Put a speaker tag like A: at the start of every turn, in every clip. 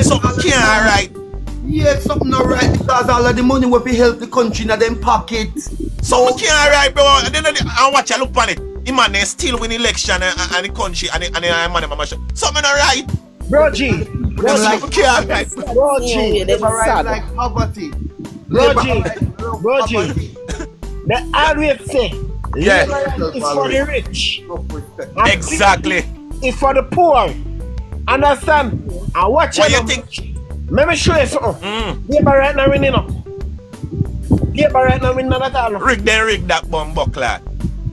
A: Something can't right.
B: Yeah, something not right because all of the money will be help the country in them pocket.
A: Something can't right, bro. And then I watch you look on it. The man they still win election and the country and the man mama. Something not right.
C: Bro G.
A: Something can't right.
C: Bro G.
B: They right like poverty.
C: Bro G. They always say,
A: Yeah.
C: it's for the rich. And
A: Exactly.
C: it's for the poor. Understand? And watch
A: What
C: it.
A: you think?
C: Let me show you something. Labour right now winning up. Labour right now winning at all.
A: Rig that bomb buckler.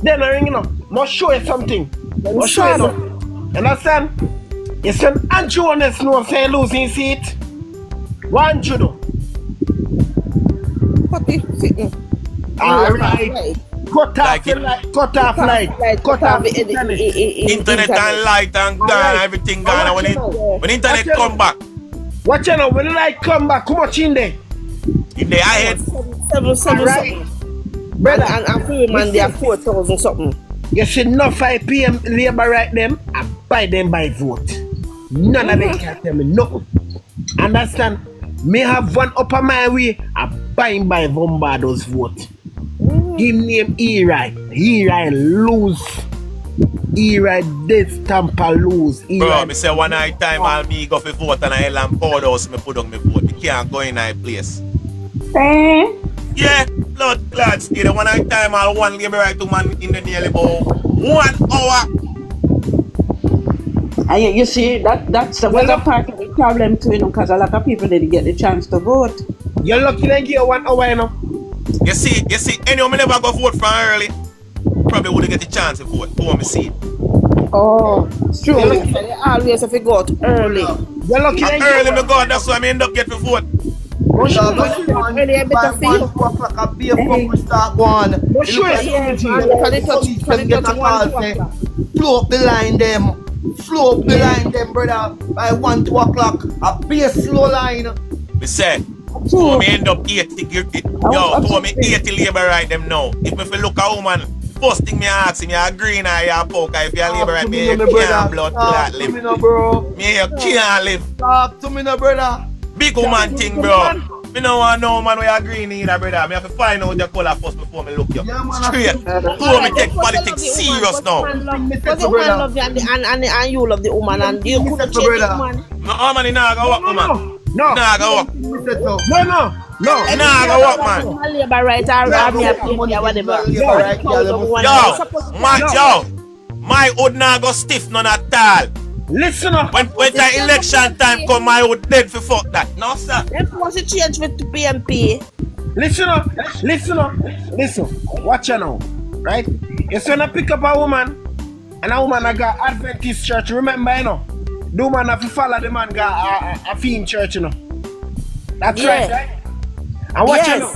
C: They're not ringing up. Must show you something. Must show you something. Understand? You see Anju on this no say losing seat. What Anju do?
D: What is it?
C: Alright. Cut off the light. Cut off light. Cut off the internet.
A: Internet and light and gone,
C: Alright.
A: everything gone. When internet come back,
C: Watch out now, when the light come back, come much in there?
A: in the ahead.
D: Seven
C: Alright.
D: something.
C: Brother,
D: And free man, they are 4,000 something.
C: you should not 5 p.m. labor right them and buy them by vote. None of them can tell me nothing. Understand? Me have one upper my way, I buy him by Bombardo's vote. Give name E-Right lose. E-Right this Tampa lose.
A: Bro, me say one night time I'll me go for vote and I land powderhouse me put on me vote. Me can't go in that place. Yeah, blood clot skin. One night time I'll one labor right to man in the nearly about 1 hour.
E: And you see, that's a part of the problem too, because a lot of people didn't get the chance to vote.
C: You're lucky they give 1 hour, you know.
A: You see, anyone me never go vote from early. Probably wouldn't get the chance to vote. Go on me see.
E: Oh, it's true.
D: They always have to go out early.
C: You're lucky they
A: And early me go, that's why I end up getting vote.
D: Early, I better feel.
B: A beer pump start going. Flow up the line them, brother. By 1, 2 o'clock, a beer slow line.
A: Me say, so me end up 80. To me 80 labor right them now. If me fi look a woman, first thing me ask him, you green or you poker. If you labor right, me you can't blood clot live.
B: Me no, bro.
A: Me you can't live.
B: Talk to me no, brother.
A: Big woman thing, bro. Me no want no man where you green either, brother. Me have to find out your color first before me look you.
B: Yeah, man,
A: Straight. So me take politics serious now.
D: Because the woman love you and you love the woman and you could have changed the woman.
A: No, man, you not go work, woman.
C: No.
A: Nah, go work.
C: No.
A: Nah, go work, man.
D: Labor right or me a pay or whatever.
A: My hood nah go stiff none at all.
C: Listen up.
A: When the election time come, my hood dead for fuck that. No, sir.
D: If you want to change with the PMP,
C: Listen up. Watch you now. Right? You see when I pick up a woman, and a woman I got Adventist church, remember, you know? The woman have to follow the man got a theme church, you know? That's
D: Yeah.
C: right? And watch you know.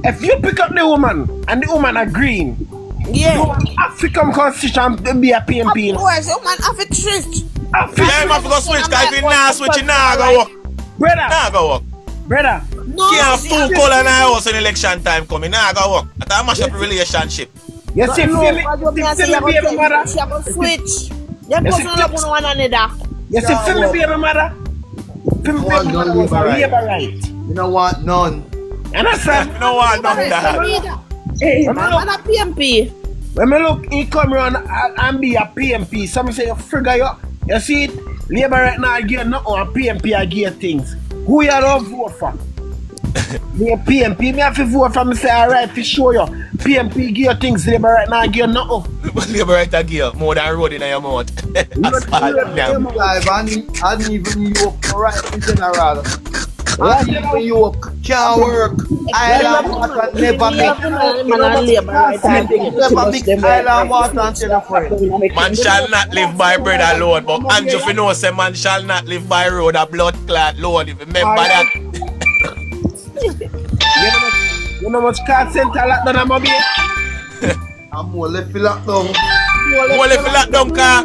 C: If you pick up the woman, and the woman are green,
D: yeah.
C: you have to come constitution to be a PMP, you
D: Of
C: know?
D: course, the woman have a twist.
A: Yeah, you have to go switch, because if you nah switch, you nah go work. Nah go work.
C: Brother.
D: No,
A: Can't have 2 color in the house when election time coming. Nah go work. That's a mash up relationship.
C: You see me, baby mother?
D: She have a switch. Them person love one another.
C: You see me, baby mother? Baby mother was labor right.
B: You don't want none.
C: Understand?
A: You know what? None of that.
D: Man a PMP.
C: When me look, he come around and be a PMP. Some say you figure you see it. Labor right now I get nothing, and PMP I get things. Who you don't vote for? Me a PMP, me have to vote for. Me say alright to show you. PMP give things. Labor right now I get nothing.
A: Labor right again, more than road in your mouth. That's bad. Damn.
B: I didn't even you up right in general. I didn't even you up. Can't work. Island water never mix island water until a friend.
A: Man shall not live by bread alone, but Anju if you know say man shall not live by road a blood clot load. If you remember that.
C: You know much card center like that, I'm be.
B: I'm more left for lockdown.
A: More left for lockdown car.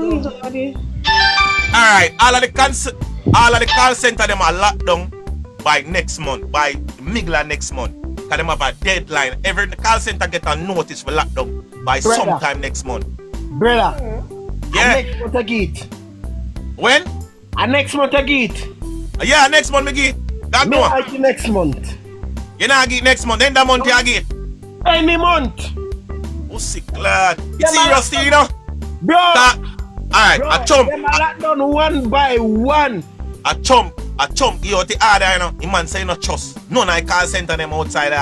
A: Alright, all of the call center them are locked down by next month, by the middle of next month. Because them have a deadline. Every call center get a notice for lockdown by sometime next month.
C: Brother.
A: Yeah.
C: Next month I get.
A: When?
C: Next month I get.
A: Yeah, next month, me give. That
C: Me
A: no.
C: like it next month.
A: You not get next month, then that month you get.
C: Any month.
A: Oh, sick lad. It's
C: Yeah,
A: serious, you know?
C: Bro.
A: Alright,
C: Bro,
A: a chump.
C: them a lock down one by one.
A: A chump give out the order, you know. The man say no trust. None of the call center them outside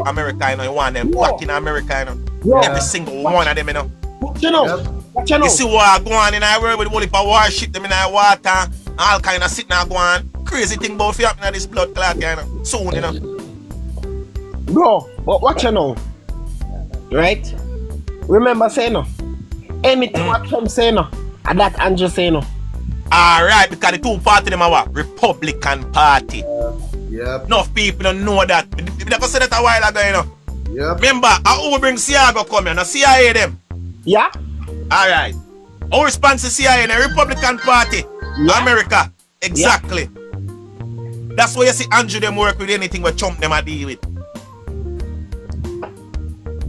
A: America, you know. You want them back in America, you know.
C: Yeah.
A: Every single one of them, you know.
C: What you know?
B: Yep.
C: What you know?
A: You see what go on in our world with all the warship them in our water, all kind of sitting and go on. Crazy thing about fi happen in this blood clot, you know. Soon, you know.
C: Bro, but what you know? Right? Remember say no. Anything what Trump say no. And that Anju say no.
A: Alright, because the two party them are what? Republican Party.
B: Yep.
A: Enough people don't know that. We never said that a while ago, you know.
B: Yep.
A: Remember, who bring CIA come here? Now CIA them.
C: Yeah?
A: Alright. Our response to CIA, the Republican Party.
C: Yeah.
A: America. Exactly. That's why you see Anju them work with anything where Trump them a deal with.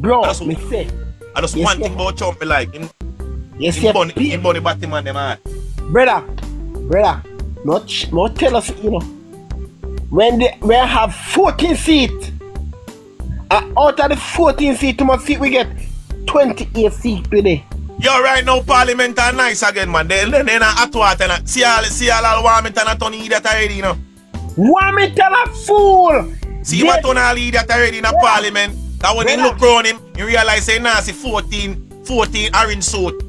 C: Bro,
A: That's
C: me say.
A: And just
C: Yes,
A: one
C: sir.
A: thing about Trump, me like him.
C: Yes,
A: Him
C: yes.
A: bunny Batman them hard.
C: Brother, not tell us, you know. When have 14 seats, out of the 14 seats, we get 28 seats today.
A: Yo, right now Parliament are nice again, man. Then hot water and see all warm and a ton idiot already, you know.
C: One me tell a fool.
A: See what ton all idiot already in a Parliament. That when he look around him, he realize say nah see 14 orange suit.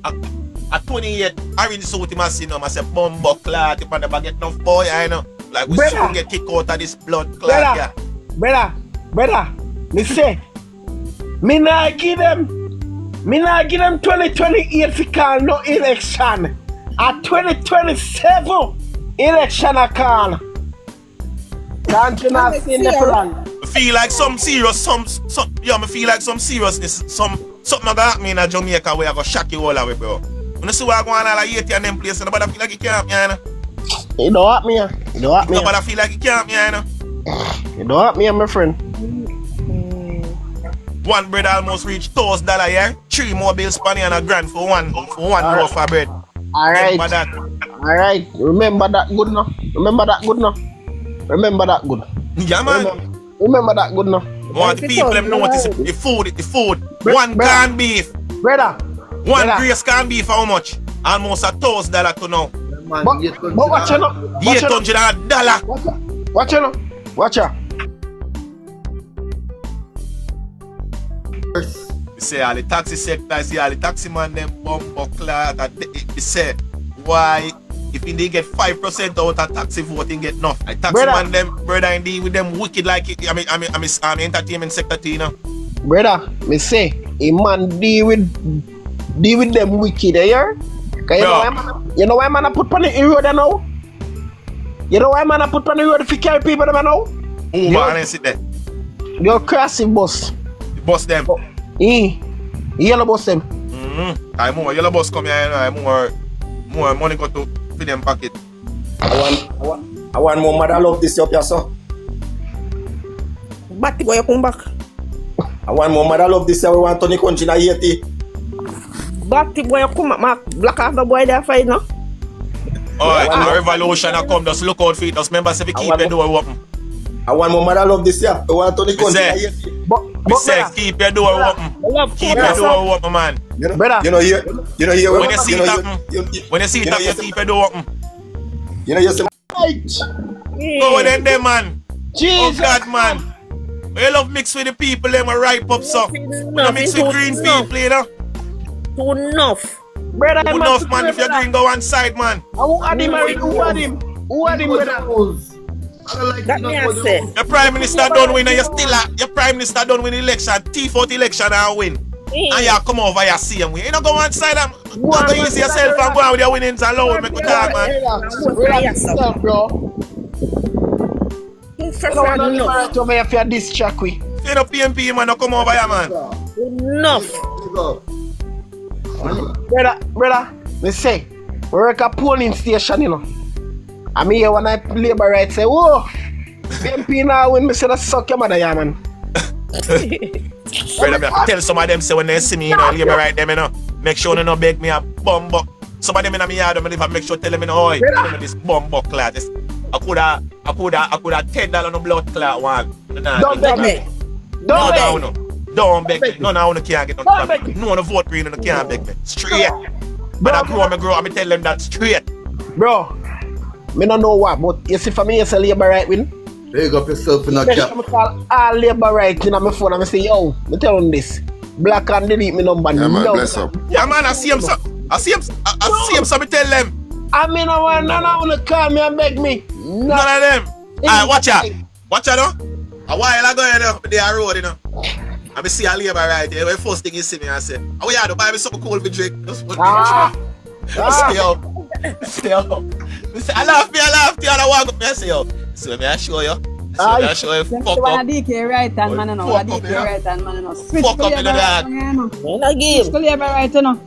A: A 28 orange suit he must see no, must say bumbo clot if I never get enough boy, I know. Like we
C: Brother.
A: soon get kicked out of this blood clot, yeah.
C: Brother, me say, me not give them 2028 to call no election. A 2027 election a call. Can't you not see the plan?
A: I feel like some serious, me feel like some seriousness, something gonna happen in Jamaica where I go shock you all away, bro. When you see what going on all Haiti and them places, nobody feel like you can't, you know.
C: You don't have me,
A: Nobody feel like you can't, you know.
C: You don't have me, my friend.
A: One bread almost reached $1,000 here. 3 more bills for and a grand for one loaf of bread.
C: Alright.
A: Remember that.
C: Alright. Remember that good no? Remember that good.
A: Yeah, man.
C: Remember that good no?
A: Want the people them notice the food. One canned beef.
C: Brother.
A: One grace canned beef how much? Almost $1,000 to now.
B: Man,
C: But watch you know.
A: $800.
C: Watch you know. Watch ya.
A: You say all the taxi sector, see all the taxi man them bumper clot. You say why if they get 5% out of taxi voting get enough. I taxi
C: Brother.
A: man them brother indeed with them wicked like it. I mean entertainment sector too, you know.
C: Brother, me say, a man deal with them wicked, eh? Cause you know why man I put on the road now? You know why man I put on the road to carry people them now?
A: Who man and sit there?
C: Your crossing bus.
A: The bus them.
C: Yellow bus them.
A: I more yellow bus come here, you know, more money go to feed them pocket.
F: I want more mother love this up here, so.
D: But boy, you come back.
F: I want more mother love this here. We want Tony country na Haiti.
D: But boy, you come back. Black off the boy there fight, no?
A: Alright, the revolution a come, just look out for it. Just remember say we keep your door open.
F: I want more mother love this year. We want Tony country na Haiti.
A: We say keep your door open. Keep your door open, man.
F: You know,
C: Brother.
F: you know here.
A: When you see it happen, when you see it happen, you keep your door open.
F: You know you see.
A: Go with them, man.
C: Jesus.
A: Oh God, man. We love mix with the people, them a ripe up so. We don't mix with green people, you know.
D: Too enough.
C: Brother,
A: Good enough, man. If you're green, go one side, man.
C: Who had him, brother?
D: That me I say.
A: Your prime minister don't win and you still your prime minister don't win election, T40 election and win. And you come over here see him win. You know go one side and go easy yourself and go out with your winnings alone. Make me talk, man.
C: Relax yourself, bro.
D: First
C: No
D: of
C: one
D: all,
C: right over here for your diss track we.
A: If you no PMP, man, no come over here, man.
D: enough.
C: Brother, me say, we work a polling station, you know. I mean, when I labor right say, whoa, PMP now when me say that suck your mother, yeah, man.
A: Brother, me have to tell some of them say when they see me, you know, labor right them, you know. Make sure they no beg me a bumbo. Some of them in my yard, I make sure tell them, you know, oi, tell me this bumbo clad. I coulda $10 on the blood clot one.
C: Don't beg me. Don't beg me.
A: Don't beg me. None of you can't get
C: Don't beg me.
A: no one vote green and can't beg me. Straight. But I grow, I tell them that straight.
C: Bro, me don't know what, but you see for me, it's a labor right win.
B: Big up yourself in a
C: I
B: cap.
C: call all labor right in my phone and I say, yo, me tell them this. Black and delete me number.
F: Yeah, man,
C: no.
F: bless up.
A: Yeah, man, I see him, so me tell them.
C: I mean, I want none of them to call me and beg me.
A: None of them. Alright, watch out. Watch out, no? A while ago, you know, they are road, you know. I see a labor right there. The first thing you see me, I say, oh yeah, to buy me something cool for drink. Just put me in the Stay up. I laugh, and I walk up, I say, yo, so may I show you? I show you, fuck up.
E: DK right hand man, no. DK right hand man, switch
A: Fuck up in the dark.
D: In a game.
E: Switch to labor right, you know.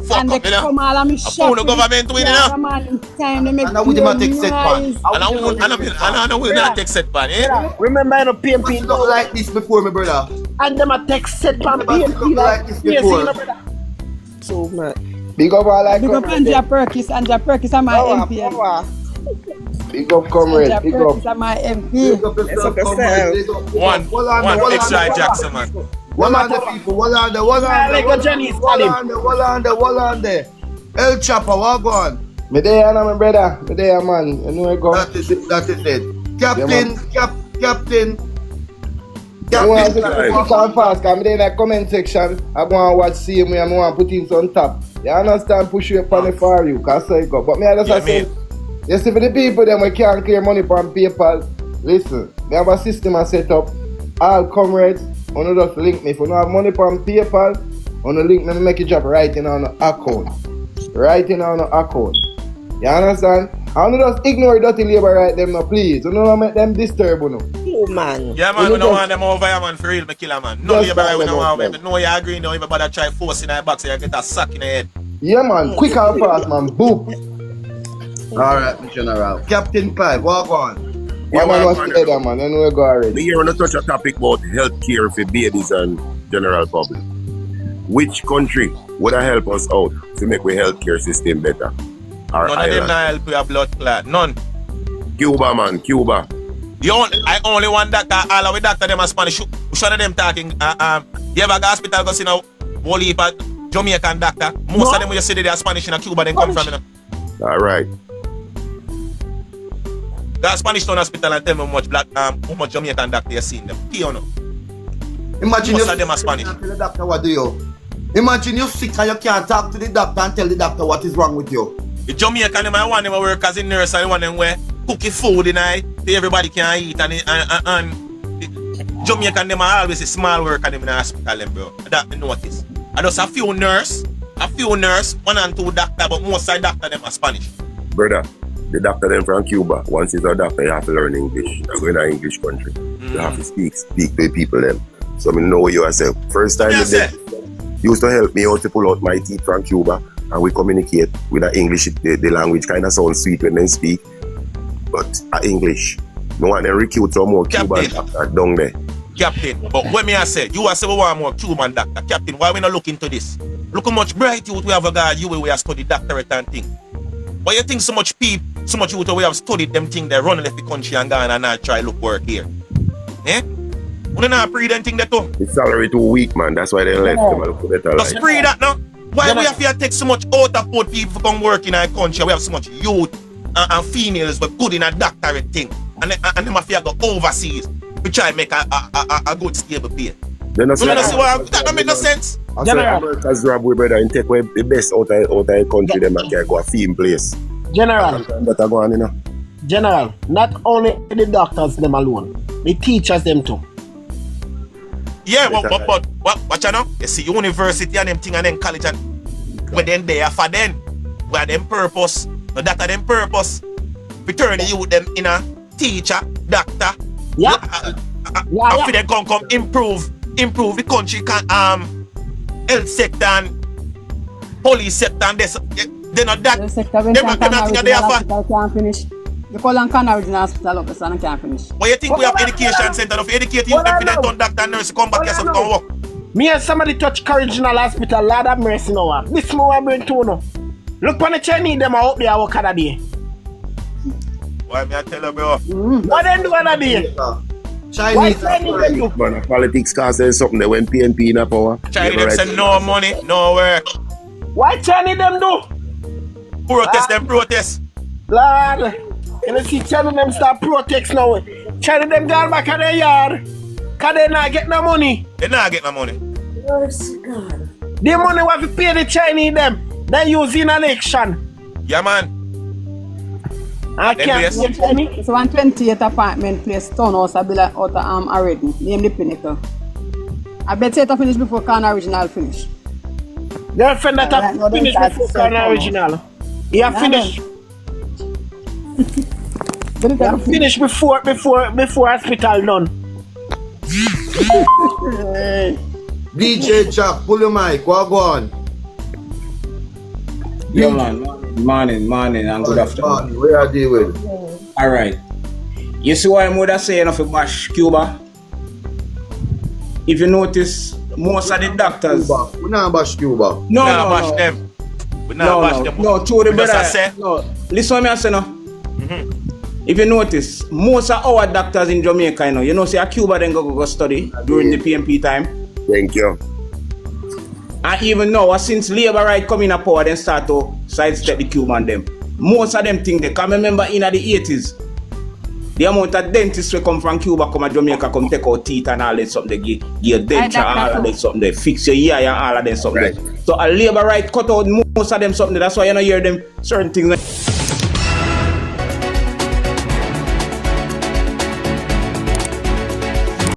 A: Fuck
E: And
A: up,
E: they
A: you know.
E: come all of me
A: A
E: shop.
A: phone of government win, you know.
E: Man, time they make
B: And I would have take set pan.
A: And I will not take set pan, eh?
C: Remember, you know, PMP.
B: You look like this before, my brother.
C: And them a text set pan
B: You
C: PMP.
B: look like this
C: Yes,
B: before.
C: you know, brother.
D: So man.
F: Big up all like
E: Big up Anju Perkins. Anju Perkins are my MP.
F: Big up comrade,
E: Anju
F: big
E: Perkins
F: up.
E: are my MP.
B: Big up yourself, comrade. Big up.
A: One extra Jackson, man.
B: One on the people, one on the.
C: Like a Jenny's calling.
B: One on the. El Chopper, what on?
F: Me there, my brother. Me there, man. You know I go.
B: That is it. Captain.
F: I want to quick and fast, because I'm there in the comment section. I want to watch same way and I want to put things on top. You understand? Push you up on the for you, because so you go. But me, I just say, you see, for the people them we can't clear money from PayPal, listen, we have a system I set up. All comrades, on just link me. If you don't have money from PayPal, on the link me make it drop right in on the account. Right in on the account. You understand? I don't just ignore dirty labor right them now, please. You don't make them disturb you know.
D: Oh man.
A: Yeah, man, we don't want them over here, man, for real, me kill a man. No labor right, we don't want them. No, you agree, no, even bother try forcing that box, so you get a sack in the head.
F: Yeah, man, quick and fast, man. Boop.
B: Alright, General. Captain Pipe, walk on.
F: One man was together, man. Then we go already.
G: We here on to touch a topic about health care for babies and general public. Which country would help us out to make our health care system better? Our
A: None of them not help with a blood clot. None.
G: Cuba, man, Cuba.
A: I only want doctor, all of the doctor them are Spanish. Which one of them talking? You ever go hospital go see now whole heap of Jamaican doctor? Most of them when you see they are Spanish in a Cuba, then come from, you know.
G: All right.
A: Go to Spanish Town Hospital and tell me how much Jamaican doctor you seen them. Key or no?
B: Imagine
A: Most
B: you
A: of them are Spanish.
B: tell the doctor what do you? Imagine you're sick and you can't talk to the doctor and tell the doctor what is wrong with you.
A: The Jamaican them I want them to work as a nurse and want them where cookie food in night so everybody can eat and the Jamaican them are always a small work and them in the hospital them, bro. That I notice. And just a few nurse, one and two doctor, but most of the doctor them are Spanish.
G: Brother, the doctor them from Cuba, once you're a doctor, you have to learn English. You're going to an English country. You have to speak to the people them. So I know what you are saying. First time they used to help me out to pull out my teeth from Cuba and we communicate with the English. The language kind of sounds sweet when they speak, but English. No one then recruit some more Cuban doctor down there.
A: Captain, but when me I say, you are say we want more Cuban doctor. Captain, why we not look into this? Look how much bright youth we have a guy you we have studied doctorate and thing. Why you think so much people, so much youth we have studied them thing they run left the country and gone and not try look work here? Eh? We not pre them thing that too.
G: The salary too weak, man. That's why they left them and look for better life.
A: Just pre that now. Why we have to take so much out of poor people to come work in our country? We have so much youth and females with good in a doctorate thing. And them have to go overseas to try and make a good stable pay.
G: Then
A: that don't make no sense.
G: I said America's rob we brother and take away the best out of the country them and can go a theme place.
C: General.
G: That are going, you know.
C: General, not only the doctors them alone, the teachers them too.
A: Yeah, but watch you know? You see university and them thing and then college and we then there for them. Where them purpose, no that are them purpose. We turn the youth them in a teacher, doctor.
C: Yeah.
A: After they come improve the country health sector and police sector and this they not that them nothing there for.
E: Can't finish. You call on Canada Regional Hospital up and can't finish.
A: But you think we have education center of educate you them for them done doctor and nurse come back here so come work.
C: Me and somebody touch Regional Hospital, Lord have mercy now. This more I bring to no. Look on the Chinese them out there work other day.
A: Why me I tell you, bro?
C: What them do on a day? Why
B: Chinese.
C: Chinese them do?
G: But politics cause there's something that when PNP in a power.
A: Chinese them say no money, no work.
C: Why Chinese them do?
A: Protest them, protest.
C: Lord, you see China them start protest now. China them gone back at their yard. Cause they not get no money.
A: They not get no money.
C: The money was to pay the Chinese them. They use in election.
A: Yeah, man.
C: I
A: Them
C: can't
A: place.
C: see Chinese.
E: It's 128 apartment place, townhouse, I build out of already. Name the Pinnacle. I bet it finish before Can Original finish.
C: Girlfriend that
E: Right, no,
C: have finished
E: that's
C: before
E: so
C: Can
E: common.
C: Original. He have finished. He have finished before hospital done.
B: DJ Chuck, pull your mic. What go on?
H: Yeah, man. Morning, and good afternoon.
B: Where are they with?
H: All right. You see why I'm would say enough of bash Cuba? If you notice, most of the doctors.
B: We not bash Cuba.
A: We not bash them. We not bash them.
H: No, to the
A: We just
H: brother.
A: say.
H: No, listen to me, I say no. If you notice, most of our doctors in Jamaica, you know, say a Cuba then go study during the PMP time.
G: Thank you.
H: And even now, since Labour right come in a power, then start to sidestep the Cuban them. Most of them think they can remember in the 80s. The amount of dentists will come from Cuba, come to Jamaica, come take out teeth and all that something. They give your denture, all of that something. They fix your ear and all of that something.
G: Right.
H: So a Labour right cut out most of them something. That's why you don't hear them certain things.